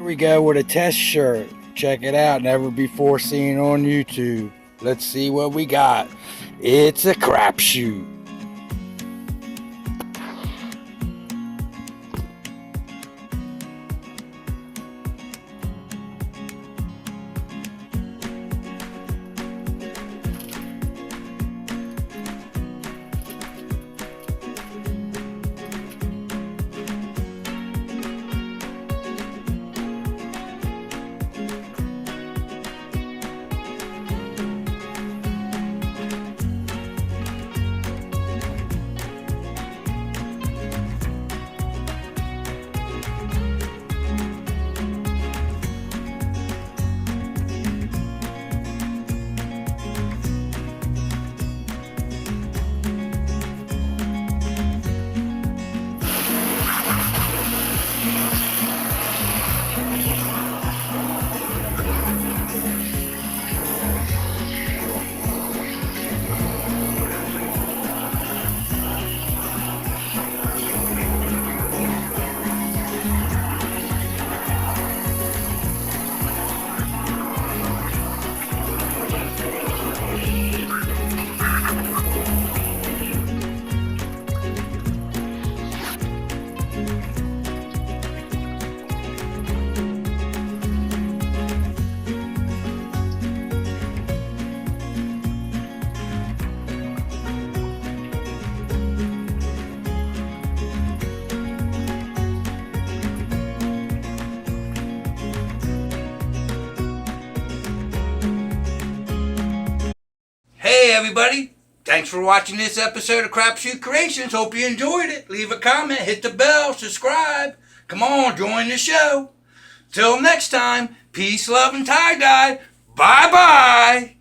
we go with a test shirt. Check it out, never before seen on YouTube. Let's see what we got. It's a crapshoot. Hey everybody, thanks for watching this episode of Crapshoot Creations. Hope you enjoyed it. Leave a comment, hit the bell, subscribe. Come on, join the show. Till next time, peace, love, and tie-dye. Bye-bye.